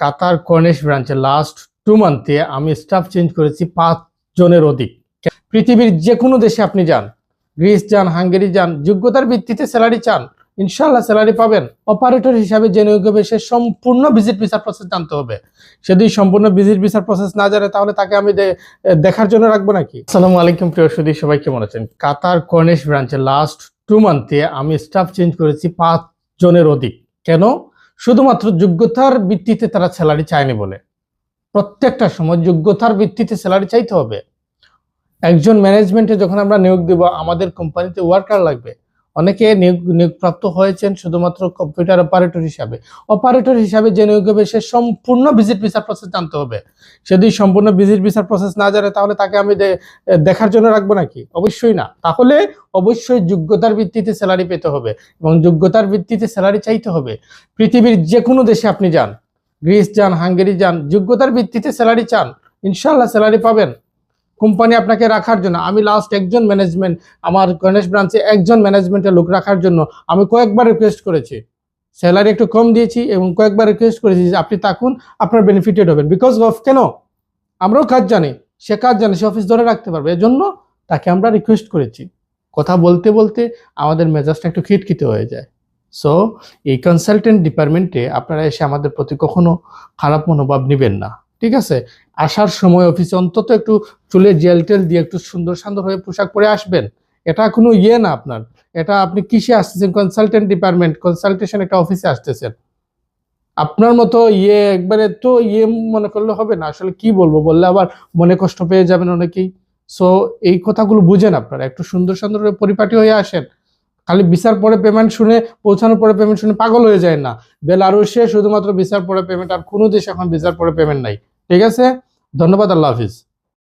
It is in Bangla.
কাতার কর্নিশ ব্রাঞ্চে লাস্ট 2 মান্থে আমি স্টাফ চেঞ্জ করেছি 5 জনের অধিক। পৃথিবীর যে কোনো দেশে আপনি যান, গ্রিস যান, হাঙ্গেরি যান, যোগ্যতার ভিত্তিতে স্যালারি চান, ইনশাআল্লাহ স্যালারি পাবেন। অপারেটর হিসাবে যে নিয়োগ হবে সে সম্পূর্ণ ভিজিট ভিসার প্রসেস জানতে হবে। সে যদি সম্পূর্ণ ভিজিট ভিসার প্রসেস না জানে তাহলে তাকে আমি দেখার জন্য রাখবো নাকি? আসসালামু আলাইকুম প্রিয় সুধী, সবাই কেমন আছেন? কাতার কর্নিশ ব্রাঞ্চে লাস্ট 2 মান্থে আমি স্টাফ চেঞ্জ করেছি 5 জনের অধিক। কেন? শুধুমাত্র যোগ্যতার ভিত্তিতে তারা স্যালারি চায়নি বলে। প্রত্যেকটা সময় যোগ্যতার ভিত্তিতে স্যালারি চাইতে হবে। একজন ম্যানেজমেন্টে যখন আমরা নিয়োগ দেব, আমাদের কোম্পানিতে ওয়ার্কার লাগবে। অনেকে নিয়োগপ্রাপ্ত হয়েছেন শুধুমাত্র কম্পিউটার অপারেটর হিসাবে। অপারেটর হিসাবে যে নিয়োগ হবে সে সম্পূর্ণ ভিজিট ভিসার প্রসেস জানতে হবে। সে যদি সম্পূর্ণ ভিজিট ভিসার প্রসেস না জানে তাহলে তাকে আমি দেখার জন্য রাখবো নাকি? অবশ্যই না। তাহলে অবশ্যই যোগ্যতার ভিত্তিতে স্যালারি পেতে হবে এবং যোগ্যতার ভিত্তিতে স্যালারি চাইতে হবে। পৃথিবীর যে কোনো দেশে আপনি যান, গ্রিস যান, হাঙ্গেরি যান, যোগ্যতার ভিত্তিতে স্যালারি চান, ইনশাআল্লাহ স্যালারি পাবেন। কোম্পানি আপনাকে রাখার জন্য আমি লাস্ট একজন ম্যানেজমেন্ট, আমার কর্নিশ ব্রাঞ্চে একজন ম্যানেজমেন্টের লোক রাখার জন্য আমি কয়েকবার রিকোয়েস্ট করেছি, স্যালারি একটু কম দিয়েছি এবং কয়েকবার রিকোয়েস্ট করেছি যে আপনি থাকুন, আপনার বেনিফিটেড হবেন। বিকজ অফ কেন? আমরাও কাজ জানি, সে কাজ জানে, সে অফিস ধরে রাখতে পারবে, এজন্য তাকে আমরা রিকোয়েস্ট করেছি। কথা বলতে বলতে আমাদের মেজাজটা একটু খিটখিটে হয়ে যায়। সো এই কনসালটেন্ট ডিপার্টমেন্টে আপনারা এসে আমাদের প্রতি কখনো খারাপ মনোভাব নেবেন না, ঠিক আছে? আসার সময় অফিসে অন্তত একটু চুলে জেল টেল দিয়ে একটু সুন্দর সুন্দর হয়ে পোশাক পরে আসবেন। এটা কোনো না আপনার, এটা আপনি কিসে আসতেছেন? কনসালটেন্ট ডিপার্টমেন্ট, কনসালটেশন একটা অফিসে আসতেছেন। আপনার মতো একবারে তো মনে করলে হবে না। আসলে কি বলবো, বললে আবার মনে কষ্ট পেয়ে যাবেন অনেকেই। সো এই কথাগুলো বুঝেন, আপনারা একটু সুন্দর সুন্দর পরিপাটি হয়ে আসেন। খালি ভিসার পরে পেমেন্ট শুনে, পৌঁছানোর পরে পেমেন্ট শুনে পাগল হয়ে যায় না। বেলারুশে শুধুমাত্র ভিসার পরে পেমেন্ট, আর কোনো দেশে এখন ভিসার পরে পেমেন্ট নাই। ঠিক আছে, ধন্যবাদ, আল্লাহ হাফিজ।